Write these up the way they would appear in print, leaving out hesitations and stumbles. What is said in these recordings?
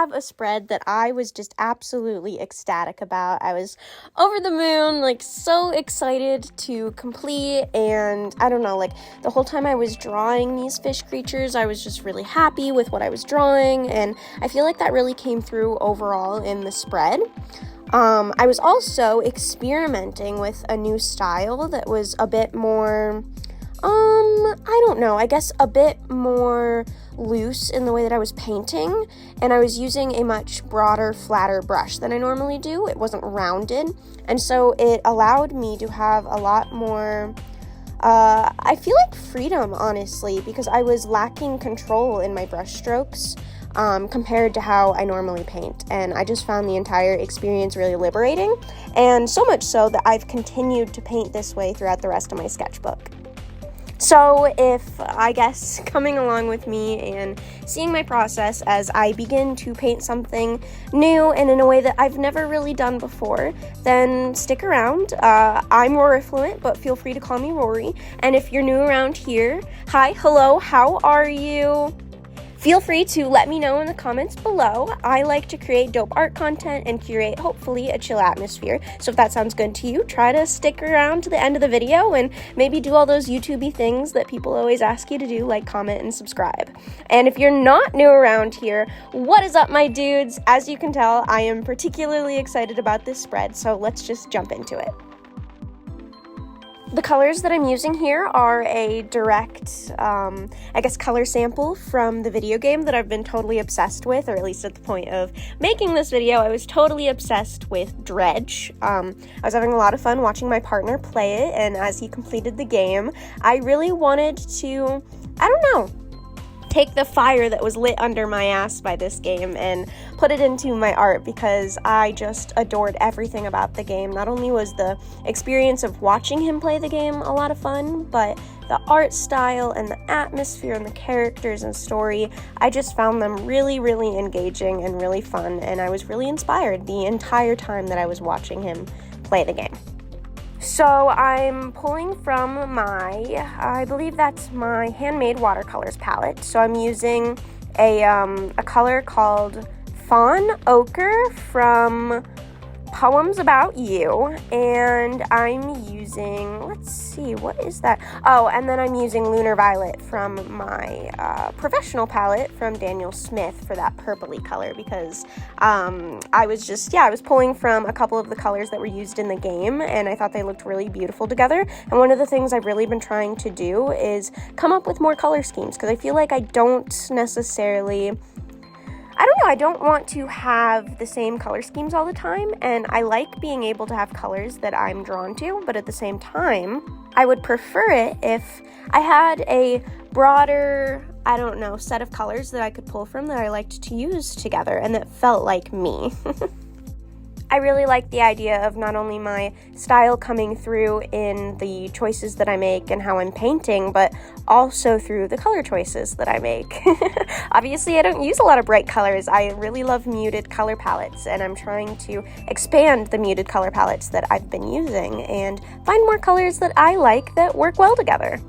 have a spread that I was just absolutely ecstatic about. I was over the moon, like so excited to complete, and I don't know, like the whole time I was drawing these fish creatures, I was just really happy with what I was drawing, and I feel like that really came through overall in the spread. I was also experimenting with a new style that was a bit more, I don't know, I guess a bit more loose in the way that I was painting, and I was using a much broader, flatter brush than I normally do. It wasn't rounded, and so it allowed me to have a lot more, I feel like freedom, honestly, because I was lacking control in my brush strokes, compared to how I normally paint, and I just found the entire experience really liberating, and so much so that I've continued to paint this way throughout the rest of my sketchbook. So if, I guess, coming along with me and seeing my process as I begin to paint something new and in a way that I've never really done before, then stick around. I'm Rorifluent, but feel free to call me Rory. And if you're new around here, hi, hello, how are you? Feel free to let me know in the comments below. I like to create dope art content and curate, hopefully, a chill atmosphere. So if that sounds good to you, try to stick around to the end of the video and maybe do all those YouTube-y things that people always ask you to do, like comment and subscribe. And if you're not new around here, what is up, my dudes? As you can tell, I am particularly excited about this spread, so let's just jump into it. The colors that I'm using here are a direct, color sample from the video game that I've been totally obsessed with, or at least at the point of making this video, I was totally obsessed with Dredge. I was having a lot of fun watching my partner play it, and as he completed the game, I really wanted to, take the fire that was lit under my ass by this game and put it into my art, because I just adored everything about the game. Not only was the experience of watching him play the game a lot of fun, but the art style and the atmosphere and the characters and story, I just found them really, really engaging and really fun, and I was really inspired the entire time that I was watching him play the game. So I'm pulling from my, I believe that's my handmade watercolors palette. So I'm using a color called Fawn Ochre from Poems About You, and I'm using, let's see, what is that? Oh, and then I'm using Lunar Violet from my professional palette from Daniel Smith for that purpley color, because I was pulling from a couple of the colors that were used in the game, and I thought they looked really beautiful together. And one of the things I've really been trying to do is come up with more color schemes, because I feel like I don't necessarily, I don't want to have the same color schemes all the time, and I like being able to have colors that I'm drawn to, but at the same time, I would prefer it if I had a broader, set of colors that I could pull from that I liked to use together and that felt like me. I really like the idea of not only my style coming through in the choices that I make and how I'm painting, but also through the color choices that I make. Obviously, I don't use a lot of bright colors. I really love muted color palettes, and I'm trying to expand the muted color palettes that I've been using and find more colors that I like that work well together.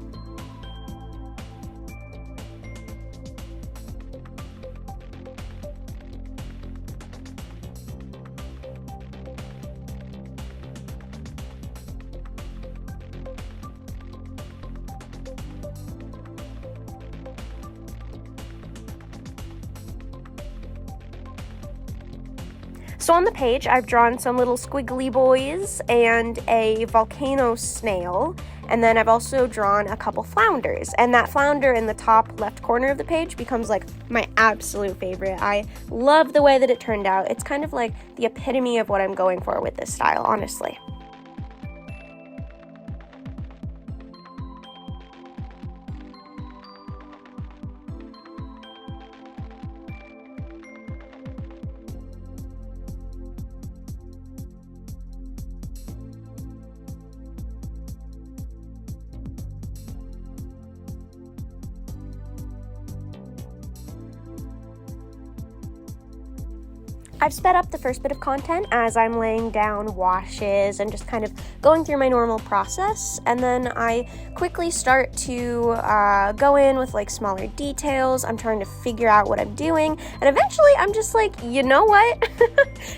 So on the page, I've drawn some little squiggly boys and a volcano snail, and then I've also drawn a couple flounders, and that flounder in the top left corner of the page becomes like my absolute favorite. I love the way that it turned out. It's kind of like the epitome of what I'm going for with this style, honestly. I've sped up the first bit of content as I'm laying down washes and just kind of going through my normal process, and then I quickly start to go in with like smaller details. I'm trying to figure out what I'm doing, and eventually I'm just like, you know what?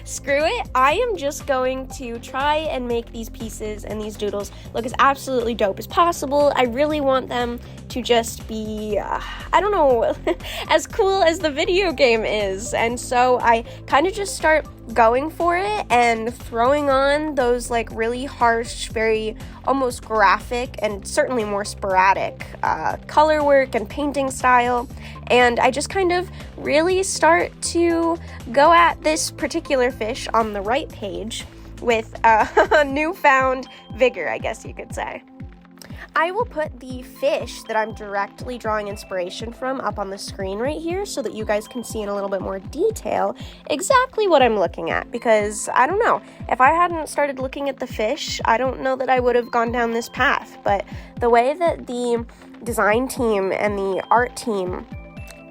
Screw it. I am just going to try and make these pieces and these doodles look as absolutely dope as possible. I really want them to just be, I don't know, as cool as the video game is. And so I kind of just start going for it and throwing on those like really harsh, very almost graphic and certainly more sporadic color work and painting style. And I just kind of really start to go at this particular fish on the right page with a newfound vigor, I guess you could say. I will put the fish that I'm directly drawing inspiration from up on the screen right here so that you guys can see in a little bit more detail exactly what I'm looking at, because I don't know, if I hadn't started looking at the fish, I don't know that I would have gone down this path. But the way that the design team and the art team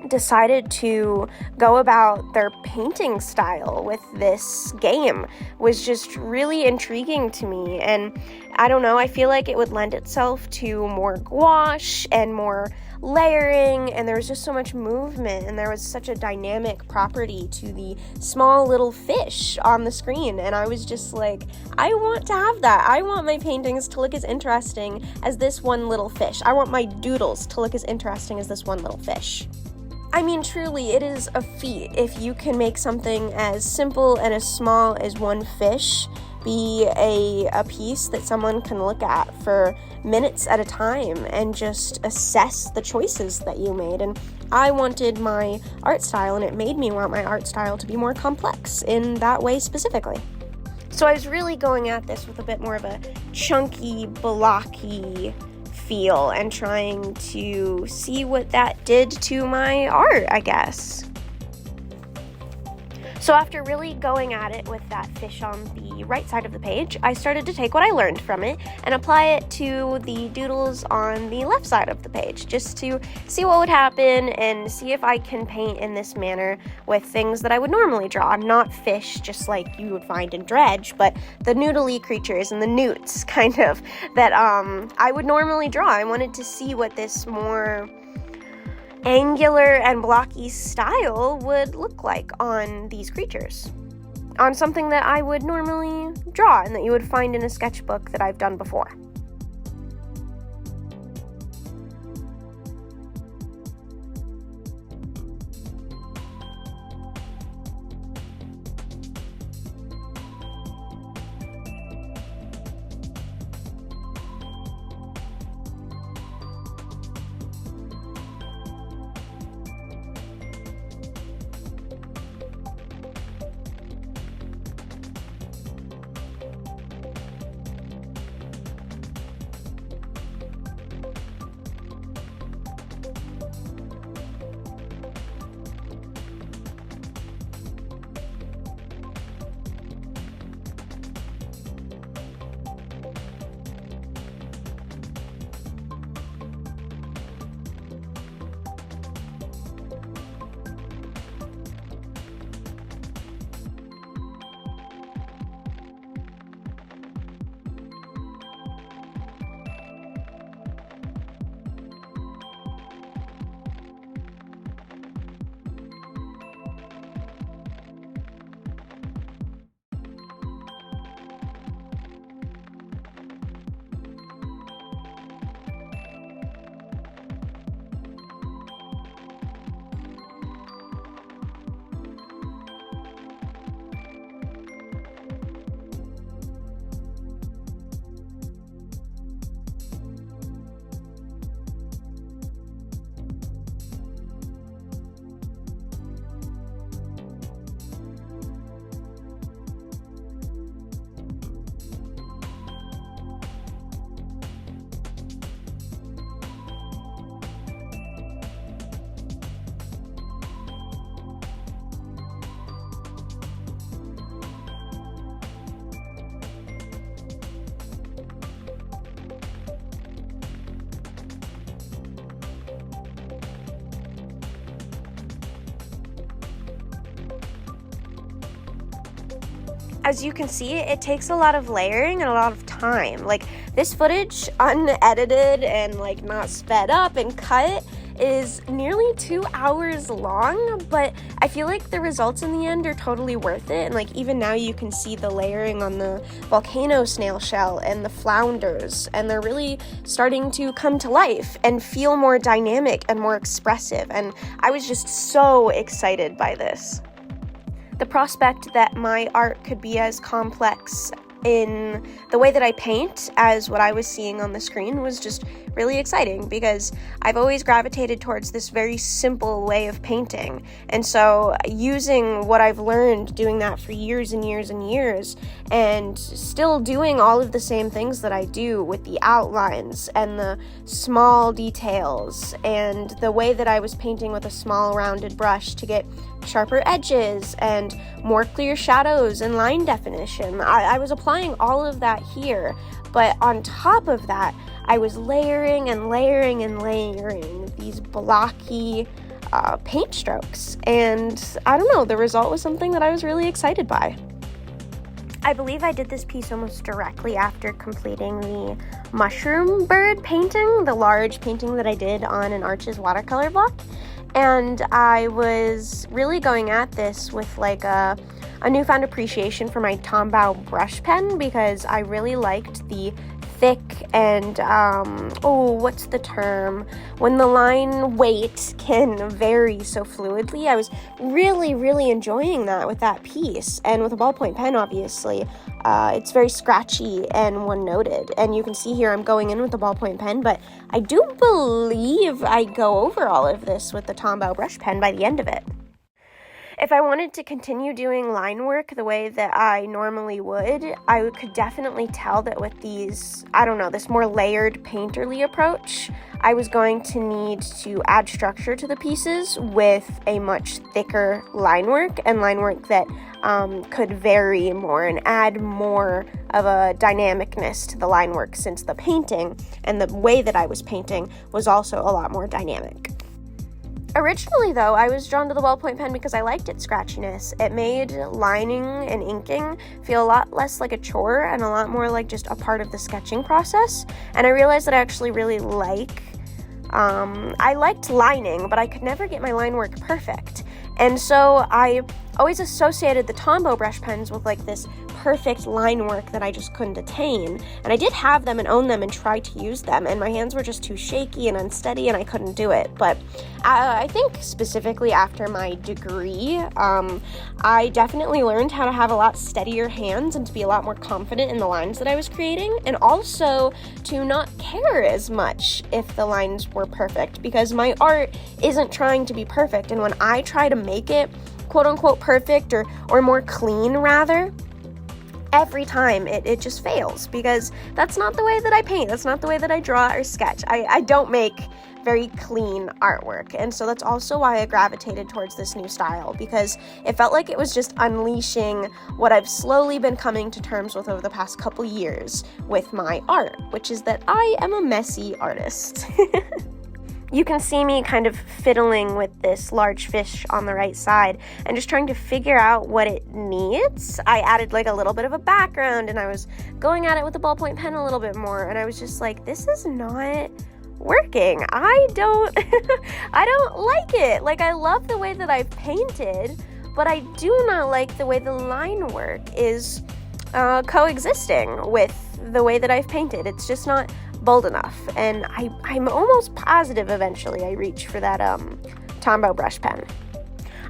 decided to go about their painting style with this game was just really intriguing to me. And I don't know, I feel like it would lend itself to more gouache and more layering, and there was just so much movement, and there was such a dynamic property to the small little fish on the screen, and I was just like, I want to have that. I want my paintings to look as interesting as this one little fish. I want my doodles to look as interesting as this one little fish. I mean, truly, it is a feat if you can make something as simple and as small as one fish be a piece that someone can look at for minutes at a time and just assess the choices that you made. And I wanted my art style, and it made me want my art style to be more complex in that way specifically. So I was really going at this with a bit more of a chunky, blocky feel and trying to see what that did to my art, I guess. So after really going at it with that fish on the right side of the page, I started to take what I learned from it and apply it to the doodles on the left side of the page, just to see what would happen and see if I can paint in this manner with things that I would normally draw. Not fish just like you would find in Dredge, but the noodly creatures and the newts kind of that I would normally draw. I wanted to see what this more angular and blocky style would look like on these creatures, on something that I would normally draw and that you would find in a sketchbook that I've done before. as you can see, it takes a lot of layering and a lot of time. Like, this footage, unedited and like not sped up and cut, is nearly 2 hours long, but I feel like the results in the end are totally worth it. And like, even now you can see the layering on the volcano snail shell and the flounders, and they're really starting to come to life and feel more dynamic and more expressive, and I was just so excited by this. The prospect that my art could be as complex in the way that I paint as what I was seeing on the screen was just really exciting, because I've always gravitated towards this very simple way of painting. And so using what I've learned doing that for years and years and years, and still doing all of the same things that I do with the outlines and the small details and the way that I was painting with a small rounded brush to get sharper edges and more clear shadows and line definition. I was applying all of that here, but on top of that, I was layering and layering and layering these blocky paint strokes, and I don't know, the result was something that I was really excited by. I believe I did this piece almost directly after completing the mushroom bird painting, the large painting that I did on an Arches watercolor block. And I was really going at this with like a newfound appreciation for my Tombow brush pen, because I really liked the thick and, what's the term? When the line weight can vary so fluidly. I was really, really enjoying that with that piece. And with a ballpoint pen, obviously, it's very scratchy and one-noted. And you can see here I'm going in with the ballpoint pen, but I do believe I go over all of this with the Tombow brush pen by the end of it. If I wanted to continue doing line work the way that I normally would, I could definitely tell that with these, this more layered painterly approach, I was going to need to add structure to the pieces with a much thicker line work, and line work that could vary more and add more of a dynamicness to the line work, since the painting and the way that I was painting was also a lot more dynamic. Originally, though, I was drawn to the ballpoint pen because I liked its scratchiness. It made lining and inking feel a lot less like a chore and a lot more like just a part of the sketching process. And I realized that I actually really I liked lining, but I could never get my line work perfect. And so I always associated the Tombow brush pens with like this perfect line work that I just couldn't attain. And I did have them and own them and try to use them, and my hands were just too shaky and unsteady and I couldn't do it. But I think specifically after my degree, I definitely learned how to have a lot steadier hands and to be a lot more confident in the lines that I was creating, and also to not care as much if the lines were perfect, because my art isn't trying to be perfect. And when I try to make it quote-unquote perfect or more clean rather, every time it just fails, because that's not the way that I paint, that's not the way that I draw or sketch. I don't make very clean artwork, and so that's also why I gravitated towards this new style, because it felt like it was just unleashing what I've slowly been coming to terms with over the past couple years with my art, which is that I am a messy artist. You can see me kind of fiddling with this large fish on the right side and just trying to figure out what it needs. I added like a little bit of a background, and I was going at it with the ballpoint pen a little bit more, and I was just like, this is not working. I don't like it. Like, I love the way that I've painted, but I do not like the way the line work is coexisting with the way that I've painted. It's just not bold enough, and I'm almost positive eventually I reach for that Tombow brush pen.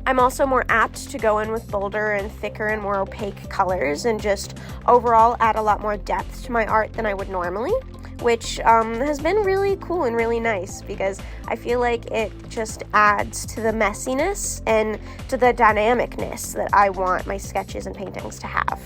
I'm also more apt to go in with bolder and thicker and more opaque colors, and just overall add a lot more depth to my art than I would normally, which has been really cool and really nice, because I feel like it just adds to the messiness and to the dynamicness that I want my sketches and paintings to have.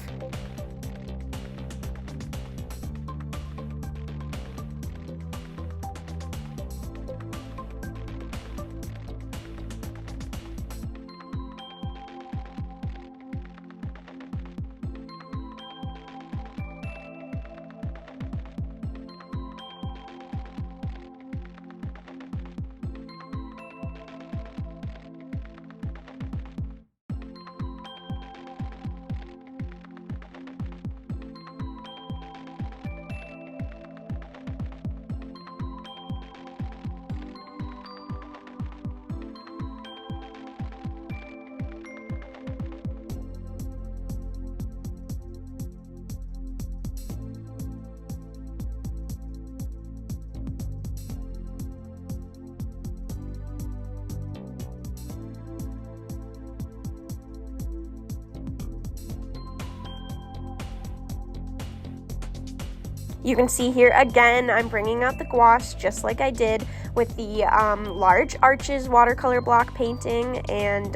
You can see here again, I'm bringing out the gouache just like I did with the large arches watercolor block painting. And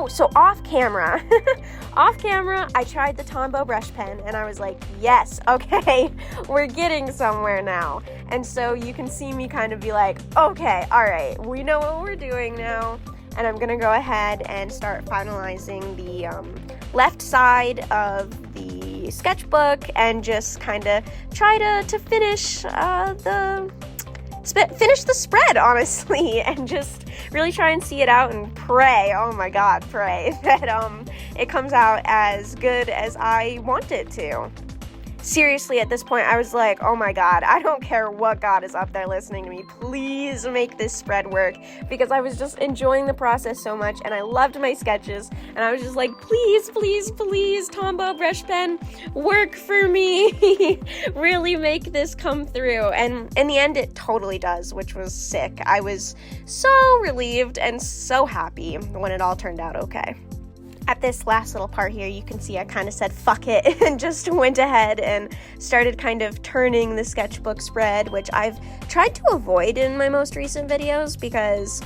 so off camera, I tried the Tombow brush pen and I was like, yes, okay, we're getting somewhere now. And so you can see me kind of be like, okay, all right, we know what we're doing now. And I'm gonna go ahead and start finalizing the left side of the sketchbook and just kind of try to finish the spread, honestly, and just really try and see it out and pray, oh my God, pray that it comes out as good as I want it to. Seriously, at this point, I was like, oh my God, I don't care what God is up there listening to me. Please make this spread work, because I was just enjoying the process so much and I loved my sketches. And I was just like, please, please, please, Tombow brush pen, work for me. Really make this come through. And in the end, it totally does, which was sick. I was so relieved and so happy when it all turned out okay. At this last little part here, you can see I kind of said fuck it and just went ahead and started kind of turning the sketchbook spread, which I've tried to avoid in my most recent videos because,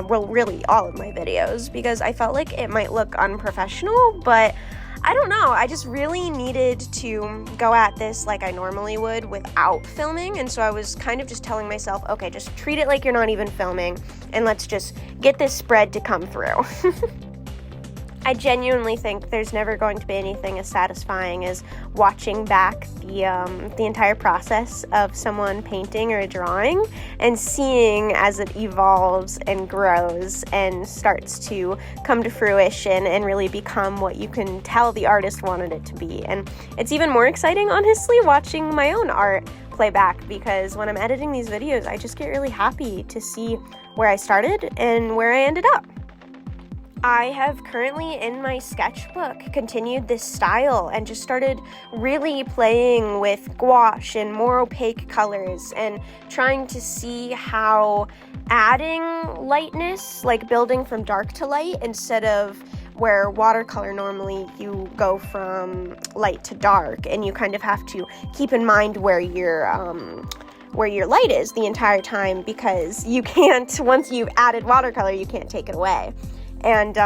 really all of my videos, because I felt like it might look unprofessional, but I don't know, I just really needed to go at this like I normally would without filming, and so I was kind of just telling myself, okay, just treat it like you're not even filming, and let's just get this spread to come through. I genuinely think there's never going to be anything as satisfying as watching back the entire process of someone painting or drawing and seeing as it evolves and grows and starts to come to fruition and really become what you can tell the artist wanted it to be. And it's even more exciting, honestly, watching my own art play back, because when I'm editing these videos, I just get really happy to see where I started and where I ended up. I have currently in my sketchbook continued this style and just started really playing with gouache and more opaque colors and trying to see how adding lightness, like building from dark to light instead of where watercolor normally you go from light to dark, and you kind of have to keep in mind where your light is the entire time, because you can't, once you've added watercolor, you can't take it away. And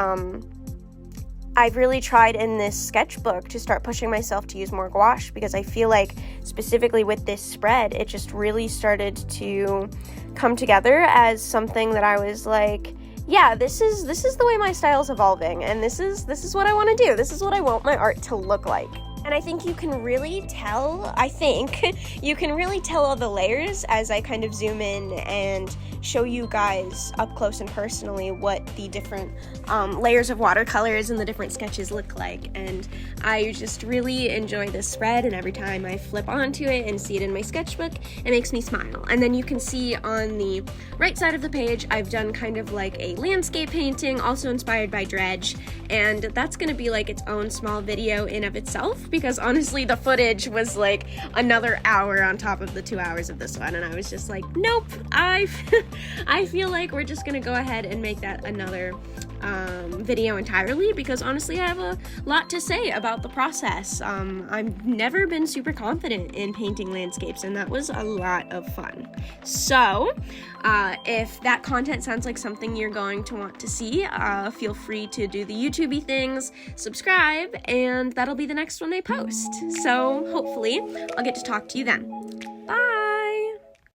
I've really tried in this sketchbook to start pushing myself to use more gouache, because I feel like specifically with this spread, it just really started to come together as something that I was like, yeah, this is the way my style is evolving, and this is what I want to do. This is what I want my art to look like. And I think you can really tell, all the layers as I kind of zoom in and show you guys up close and personally what the different layers of watercolors and the different sketches look like. And I just really enjoy this spread, and every time I flip onto it and see it in my sketchbook, it makes me smile. And then you can see on the right side of the page, I've done kind of like a landscape painting, also inspired by Dredge, and that's going to be like its own small video in of itself, because honestly the footage was like another hour on top of the 2 hours of this one, and I was just like, nope, I feel like we're just gonna go ahead and make that another video entirely, because honestly I have a lot to say about the process. I've never been super confident in painting landscapes, and that was a lot of fun. So if that content sounds like something you're going to want to see, feel free to do the YouTubey things, subscribe, and that'll be the next one I post. So hopefully I'll get to talk to you then. Bye!